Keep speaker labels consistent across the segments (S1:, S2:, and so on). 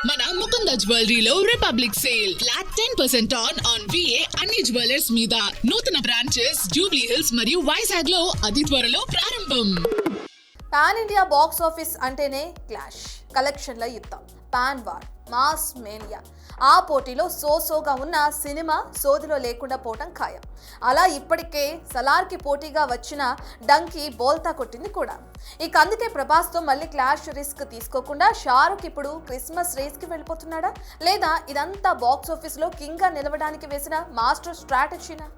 S1: మన ముకుంద జ్యువెలరీలో republic sale flat 10% on VA అన్ని జ్యువెలర్స్ మీద. నూతన బ్రాంచెస్ జూబ్లీ హిల్స్ మరియు వైజాగ్ లో అతి త్వరలో ప్రారంభం.
S2: పాన్ ఇండియా బాక్స్ ఆఫీస్ అంటేనే క్లాష్, కలెక్షన్ల యుద్ధం, పాన్ వార్, మాస్ మేనియా. ఆ పోటీలో సోగా ఉన్న సినిమా సోదిలో లేకుండా పోవటం ఖాయం. అలా ఇప్పటికే సలార్కి పోటీగా వచ్చిన డంకీ బోల్తా కొట్టింది కూడా. ఇక అందుకే ప్రభాస్తో మళ్ళీ క్లాష్ రిస్క్ తీసుకోకుండా షారుఖ్ ఇప్పుడు క్రిస్మస్ రేస్కి వెళ్ళిపోతున్నాడా, లేదా ఇదంతా బాక్స్ ఆఫీస్లో కింగ్గా నిలవడానికి వేసిన మాస్టర్ స్ట్రాటజీనా?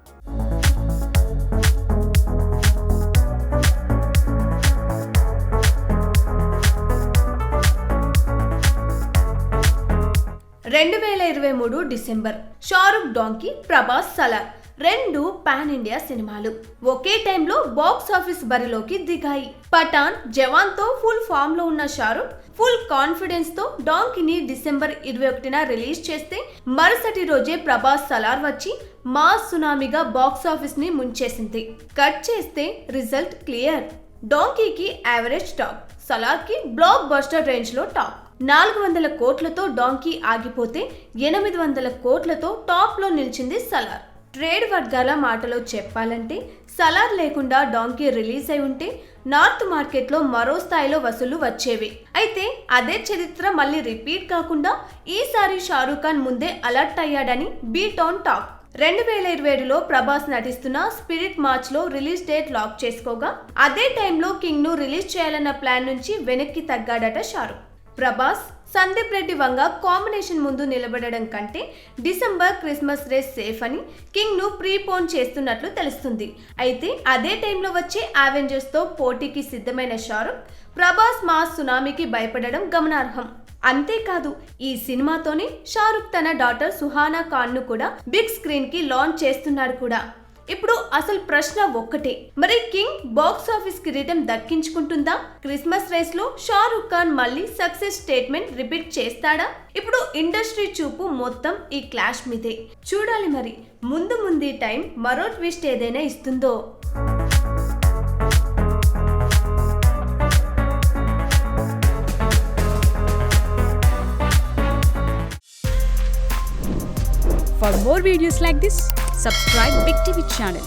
S3: డిసెంబర్ షారుఖ్ డాంకీ, ప్రభాస్ సలార్ రెండు పాన్ ఇండియా సినిమాలు ఒకే టైంలో బాక్స్ ఆఫీస్ బరిలోకి దిగాయి. పఠాన్, జవాన్ తో ఫుల్ ఫామ్ లో ఉన్న షారుఖ్ ఫుల్ కాన్ఫిడెన్స్ తో డాంకీని డిసెంబర్ 21న రిలీజ్ చేస్తే, మరుసటి రోజే ప్రభాస్ సలార్ వచ్చి మాస్ సునామీగా బాక్స్ ఆఫీస్ ని ముంచేసింది. కట్ చేస్తే రిజల్ట్ క్లియర్. డాంకీకి యావరేజ్ టాప్, సలార్ కి బ్లాక్ బస్టర్ రేంజ్ లో టాప్. 400 కోట్లతో డాంకీ ఆగిపోతే 800 కోట్లతో టాప్ లో నిలిచింది సలార్. ట్రేడ్ వర్గాల మాటలో చెప్పాలంటే సలార్ లేకుండా డాంకీ రిలీజ్ అయి ఉంటే నార్త్ మార్కెట్లో మరో స్థాయిలో వసూళ్లు వచ్చేవి. అయితే అదే చరిత్ర మళ్ళీ రిపీట్ కాకుండా ఈసారి షారూఖ్ ఖాన్ ముందే అలర్ట్ అయ్యాడని బీట్ ఆన్ టాక్. 2027లో ప్రభాస్ నటిస్తున్న స్పిరిట్ మార్చ్ లో రిలీజ్ డేట్ లాక్ చేసుకోగా, అదే టైంలో కింగ్ ను రిలీజ్ చేయాలన్న ప్లాన్ నుంచి వెనక్కి తగ్గాడట షారూఖ్. ప్రభాస్, సందీప్ రెడ్డి వంగ కాంబినేషన్ ముందు నిలబడడం కంటే డిసెంబర్ క్రిస్మస్ రేస్ సేఫ్ అని కింగ్ ను ప్రీపోన్ చేస్తున్నట్లు తెలుస్తుంది. అయితే అదే టైంలో వచ్చే అవెంజర్స్ తో పోటీకి సిద్ధమైన షారూఖ్, ప్రభాస్ మాస్ సునామీకి భయపడడం గమనార్హం. అంతేకాదు, ఈ సినిమాతోనే షారూఖ్ తన డాటర్ సుహానా ఖాన్ ను కూడా బిగ్ స్క్రీన్ కి లాంచ్ చేస్తున్నాడు కూడా. ఇప్పుడు అసలు ప్రశ్న ఒక్కటే, మరి కింగ్ బాక్స్ ఆఫీస్ కిరీటం దక్కించుకుంటుందా? క్రిస్మస్ రేస్ లో షారూఖ్ ఖాన్ మళ్ళీ సక్సెస్ స్టేట్మెంట్ రిపీట్ చేస్తాడా? ఇప్పుడు ఇండస్ట్రీ చూపు మొత్తం ఈ క్లాష్ మీదే. చూడాలి మరి ముందు టైం మరో ట్విస్ట్ ఏదైనా ఇస్తుందో.
S4: For more videos like this, subscribe Big TV channel.